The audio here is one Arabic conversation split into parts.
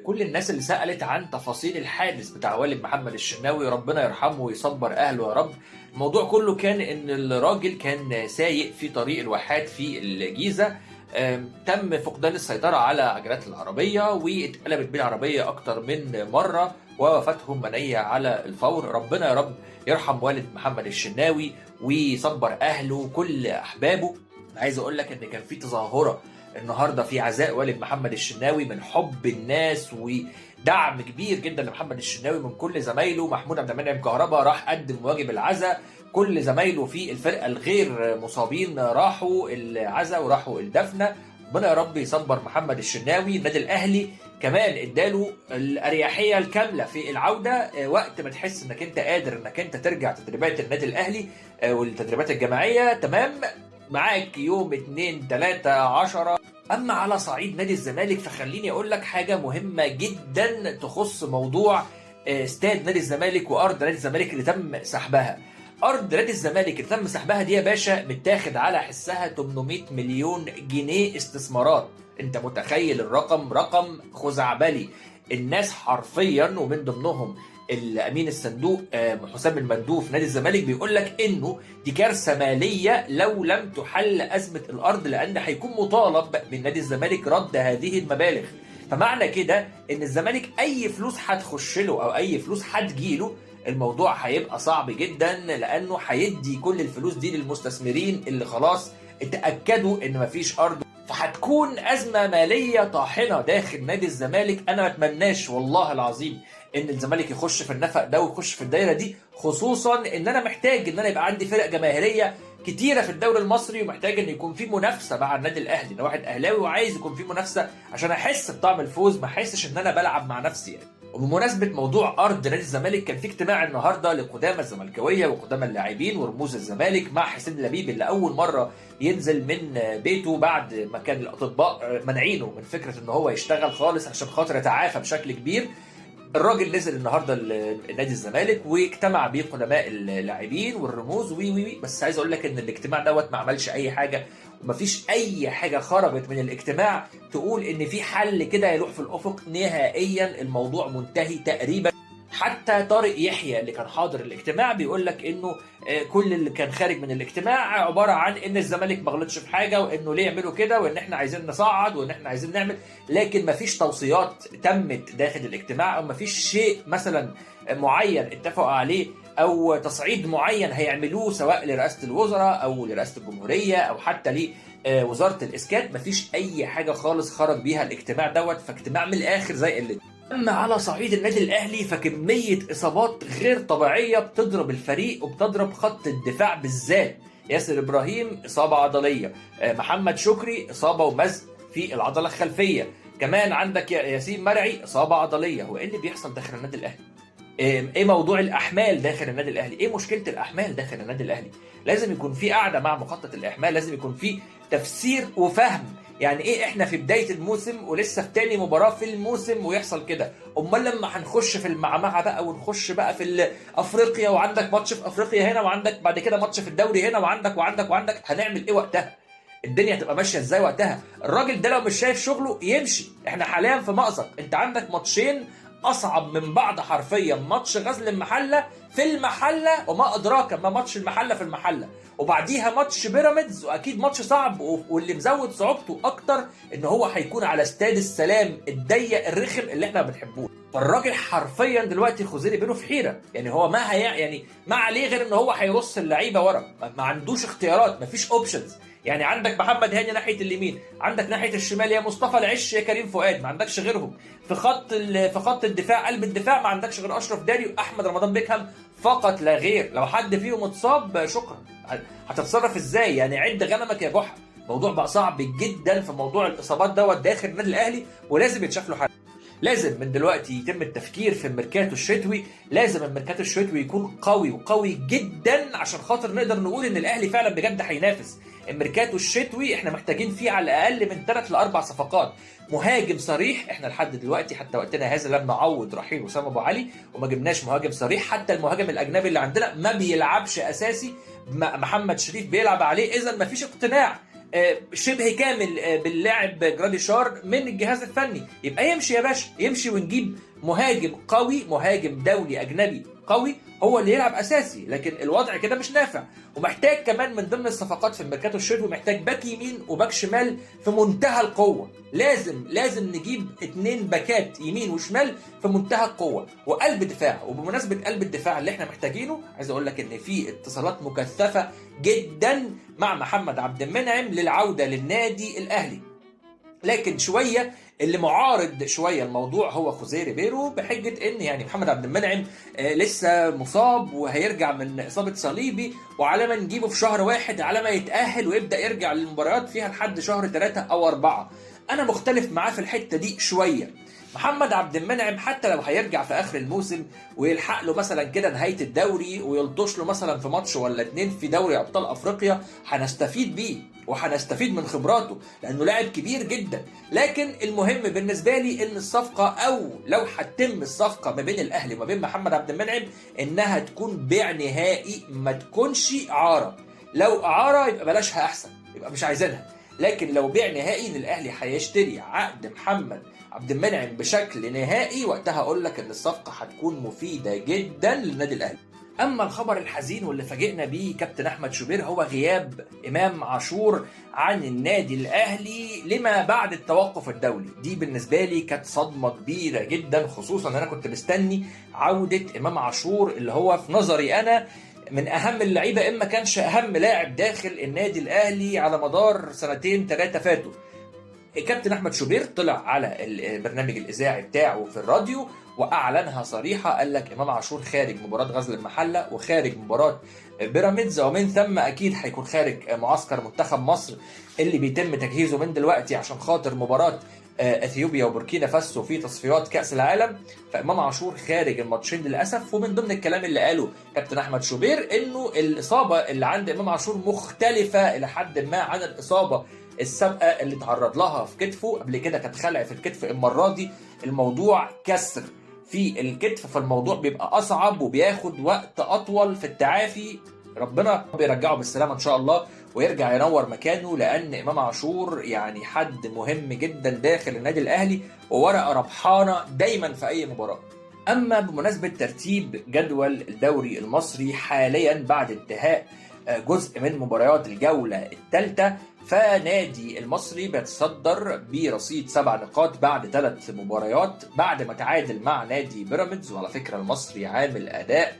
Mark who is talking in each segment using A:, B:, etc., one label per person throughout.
A: كل الناس اللي سألت عن تفاصيل الحادث بتاع والد محمد الشناوي، ربنا يرحمه ويصبر أهله يا رب. الموضوع كله كان إن الراجل كان سايق في طريق الواحات في الجيزة، تم فقدان السيطرة على عجلات العربية واتقلبت بيه العربية أكتر من مرة ووفاتهم منية على الفور. ربنا يا رب يرحم والد محمد الشناوي ويصبر أهله وكل أحبابه. عايز أقول لك إن كان في تظاهرة النهارده في عزاء والد محمد الشناوي من حب الناس ودعم كبير جدا لمحمد الشناوي من كل زمايله. محمود عبد المنعم كهربا راح قدم واجب العزاء، كل زمايله في الفرقه الغير مصابين راحوا العزاء وراحوا الدفنه. ربنا يا رب يصبر محمد الشناوي. النادي الاهلي كمان اداله الاريحيه الكامله في العوده، وقت ما تحس انك انت قادر انك انت ترجع تدريبات النادي الاهلي والتدريبات الجماعيه تمام، معاك يوم 2 3 10. اما على صعيد نادي الزمالك فخليني اقول لك حاجه مهمه جدا تخص موضوع استاد نادي الزمالك وارض نادي الزمالك اللي تم سحبها. ارض نادي الزمالك اللي تم سحبها دي يا باشا متاخد على حسها 800 مليون جنيه استثمارات. انت متخيل الرقم؟ رقم خزعبلي. الناس حرفيا ومن ضمنهم الامين الصندوق حسام المندوب في نادي الزمالك بيقول لك انه دي كارثه ماليه لو لم تحل ازمه الارض، لان هيكون مطالب من نادي الزمالك رد هذه المبالغ. فمعنى كده ان الزمالك اي فلوس هتخش له او اي فلوس هتجيله الموضوع هيبقى صعب جدا، لانه هيدي كل الفلوس دي للمستثمرين اللي خلاص اتاكدوا ان مفيش ارض، فهتكون ازمه ماليه طاحنه داخل نادي الزمالك. انا ما اتمناش والله العظيم ان الزمالك يخش في النفق ده ويخش في الدايره دي، خصوصا ان انا محتاج ان انا يبقى عندي فرق جماهيريه كتيره في الدوري المصري، ومحتاج ان يكون في منافسه مع النادي الاهلي. انا واحد اهلاوي وعايز يكون في منافسه عشان احس بطعم الفوز، ما احسش ان انا بلعب مع نفسي يعني. وبمناسبه موضوع ارض نادي الزمالك، كان في اجتماع النهارده لقدامى الزملكاويه وقدامى اللاعبين ورموز الزمالك مع حسين لبيب اللي اول مره ينزل من بيته بعد ما كان الاطباء منعينه من فكره ان هو يشتغل خالص عشان خاطر يتعافى بشكل كبير. الراجل نزل النهارده نادي الزمالك واجتمع بيه قدماء اللاعبين والرموز وي. بس عايز اقول لك ان الاجتماع دوت ما عملش اي حاجه، ومفيش اي حاجه خرجت من الاجتماع تقول ان في حل كده يلوح في الافق نهائيا. الموضوع منتهي تقريبا. حتى طارق يحيى اللي كان حاضر الاجتماع بيقول لك انه كل اللي كان خارج من الاجتماع عباره عن ان الزمالك ما غلطش في حاجه، وانه ليه يعملوا كده، وان احنا عايزين نصعد، وان احنا عايزين نعمل، لكن مفيش توصيات تمت داخل الاجتماع، او مفيش شيء مثلا معين اتفقوا عليه او تصعيد معين هيعملوه سواء لرئاسه الوزراء او لرئاسه الجمهوريه او حتى لوزاره الاسكان. مفيش اي حاجه خالص خرج بيها الاجتماع دوت، فاجتماع من الاخر زي اللي. اما على صعيد النادي الاهلي فكميه اصابات غير طبيعيه بتضرب الفريق وبتضرب خط الدفاع بالذات. ياسر ابراهيم اصابه عضليه، محمد شكري اصابه ومزق في العضله الخلفيه، كمان عندك ياسين مرعي اصابه عضليه. هو ايه اللي بيحصل داخل النادي الاهلي؟ ايه موضوع الاحمال داخل النادي الاهلي؟ ايه مشكله الاحمال داخل النادي الاهلي؟ لازم يكون في قعده مع مخطط الاحمال، لازم يكون في تفسير وفهم. يعني ايه احنا في بدايه الموسم ولسه في تاني مباراه في الموسم ويحصل كده؟ امال لما هنخش في المعمعه بقى ونخش بقى في افريقيا، وعندك ماتش في افريقيا هنا، وعندك بعد كده ماتش في الدوري هنا، وعندك هنعمل ايه وقتها؟ الدنيا هتبقى ماشيه ازاي وقتها؟ الراجل ده لو مش شايف شغله يمشي. احنا حاليا في مأزق، انت عندك ماتشين اصعب من بعض حرفيا، ماتش غزل المحله في المحله وما ادراك ما ماتش المحله في المحله، وبعديها ماتش بيراميدز واكيد ماتش صعب، واللي مزود صعوبته اكتر ان هو هيكون على استاد السلام الضيق الرخم اللي احنا ما بنحبوش. فالراجل حرفيا دلوقتي خوزيري بينه في حيره، يعني هو ما هي يعني ما عليه غير ان هو هيرص اللعيبه ورا، ما عندوش اختيارات، ما فيش اوبشنز. يعني عندك محمد هاني ناحيه اليمين، عندك ناحيه الشمال يا مصطفى العش يا كريم فؤاد، ما عندكش غيرهم. في خط الدفاع قلب الدفاع ما عندكش غير اشرف داري واحمد رمضان بيكهام فقط لا غير. لو حد فيهم اتصاب شكرا، هتتصرف ازاي؟ يعني عد غنمك يا جحا. الموضوع بقى صعب جدا في موضوع الاصابات دوت داخل النادي الاهلي، ولازم يتشاف له حل. لازم من دلوقتي يتم التفكير في الميركاتو الشتوي، لازم الميركاتو الشتوي يكون قوي وقوي جدا عشان خاطر نقدر نقول ان الاهلي فعلا بجد هينافس. الميركاتو الشتوي احنا محتاجين فيه على الاقل من 3 ل 4 صفقات. مهاجم صريح، احنا لحد دلوقتي حتى وقتنا هذا لم نعوض رحيل وسام ابو علي وما جبناش مهاجم صريح، حتى المهاجم الاجنبي اللي عندنا ما بيلعبش اساسي، محمد شريف بيلعب عليه، اذا ما فيش اقتناع شبه كامل باللاعب جراديشار من الجهاز الفني، يبقى يمشي يا باشا، يمشي ونجيب مهاجم قوي، مهاجم دولي اجنبي قوي هو اللي يلعب اساسي. لكن الوضع كده مش نافع. ومحتاج كمان من ضمن الصفقات في الميركاتو الشتوي، محتاج باك يمين وباك شمال في منتهى القوه. لازم نجيب 2 باكات يمين وشمال في منتهى القوه، وقلب دفاع. وبمناسبه قلب الدفاع اللي احنا محتاجينه، عايز اقول لك ان في اتصالات مكثفه جدا مع محمد عبد المنعم للعوده للنادي الاهلي. لكن شويه اللي معارض شويه الموضوع هو خوزيه ريبيرو، بحجه ان يعني محمد عبد المنعم لسه مصاب وهيرجع من اصابه صليبي، وعلى ما نجيبه في شهر 1 على ما يتاهل ويبدا يرجع للمباريات فيها لحد شهر 3 أو 4. انا مختلف معاه في الحته دي شويه. محمد عبد المنعم حتى لو هيرجع في اخر الموسم ويلحق له مثلا كده نهايه الدوري ويلطش له مثلا في ماتش ولا 2 في دوري ابطال افريقيا، هنستفيد بيه وهنستفيد من خبراته لانه لاعب كبير جدا. لكن المهم بالنسبه لي ان الصفقه، او لو هتتم الصفقه ما بين الاهلي وما بين محمد عبد المنعم، انها تكون بيع نهائي، ما تكونش اعاره. لو اعاره يبقى بلاشها احسن، يبقى مش عايزينها. لكن لو بيع نهائي ان الاهلي هيشتري عقد محمد عبد المنعم بشكل نهائي، وقتها اقول لك ان الصفقه هتكون مفيده جدا للنادي الاهلي. اما الخبر الحزين واللي فاجئنا بيه كابتن احمد شوبير هو غياب امام عاشور عن النادي الاهلي لما بعد التوقف الدولي. دي بالنسبه لي كانت صدمه كبيره جدا، خصوصا ان انا كنت مستني عوده امام عاشور اللي هو في نظري انا من اهم اللعيبه، اما كانش اهم لاعب داخل النادي الاهلي على مدار 2 3 فاتوا. كابتن احمد شوبير طلع على البرنامج الاذاعي بتاعه في الراديو واعلنها صريحه، قال لك امام عاشور خارج مباراه غزل المحله وخارج مباراه بيراميدز، ومن ثم اكيد هيكون خارج معسكر منتخب مصر اللي بيتم تجهيزه من دلوقتي عشان خاطر مباراه اثيوبيا وبوركينا فاسو في تصفيات كاس العالم. فامام عاشور خارج الماتشين للاسف. ومن ضمن الكلام اللي قاله كابتن احمد شوبير انه الاصابه اللي عند امام عاشور مختلفه الى حد ما عن الاصابه السابقه اللي تعرض لها في كتفه قبل كده، كانت خلع في الكتف. المره دي الموضوع كسر في الكتف، فالموضوع بيبقى اصعب وبياخد وقت اطول في التعافي. ربنا بيرجعه بالسلامه ان شاء الله ويرجع ينور مكانه، لان امام عاشور يعني حد مهم جدا داخل النادي الاهلي وورقه ربحانه دايما في اي مباراه. اما بمناسبه ترتيب جدول الدوري المصري حاليا بعد انتهاء جزء من مباريات الجوله الثالثه، فنادي المصري بيتصدر برصيد 7 نقاط بعد 3 مباريات بعد ما تعادل مع نادي بيراميدز. وعلى فكره المصري عامل اداء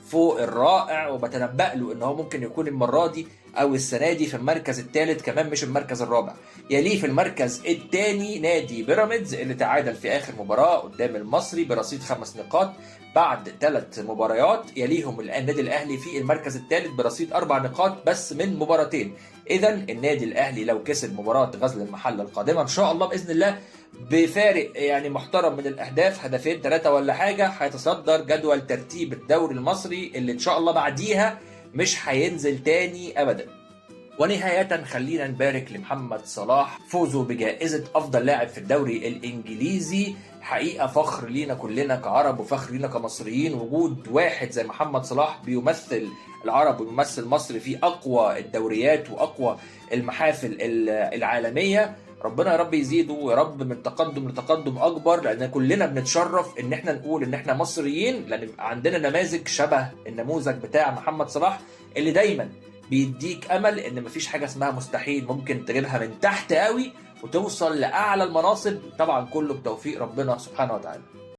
A: فوق الرائع، وبتنبأ له ان هو ممكن يكون المره دي او السنه دي في المركز الثالث كمان مش المركز الرابع. يليه في المركز الثاني نادي بيراميدز اللي تعادل في اخر مباراه قدام المصري برصيد 5 نقاط بعد 3 مباريات. يليهم الان النادي الاهلي في المركز الثالث برصيد 4 نقاط بس من مباراتين. اذا النادي الاهلي لو كسب مباراه غزل المحله القادمه ان شاء الله باذن الله بفارق يعني محترم من الاهداف، 2 3 ولا حاجه، هيتصدر جدول ترتيب الدوري المصري اللي ان شاء الله بعديها مش هينزل تاني ابدا. ونهاية خلينا نبارك لمحمد صلاح فوزه بجائزة أفضل لاعب في الدوري الإنجليزي. حقيقة فخر لينا كلنا كعرب وفخر لينا كمصريين وجود واحد زي محمد صلاح بيمثل العرب ويمثل مصر في أقوى الدوريات وأقوى المحافل العالمية. ربنا يا رب يزيده ويا رب من تقدم لتقدم أكبر، لأن كلنا بنتشرف إن احنا نقول إن احنا مصريين، لأن عندنا نماذج شبه النموذج بتاع محمد صلاح اللي دايما بيديك امل ان مفيش حاجه اسمها مستحيل، ممكن تجيبها من تحت قوي وتوصل لاعلى المناصب، طبعا كله بتوفيق ربنا سبحانه وتعالى.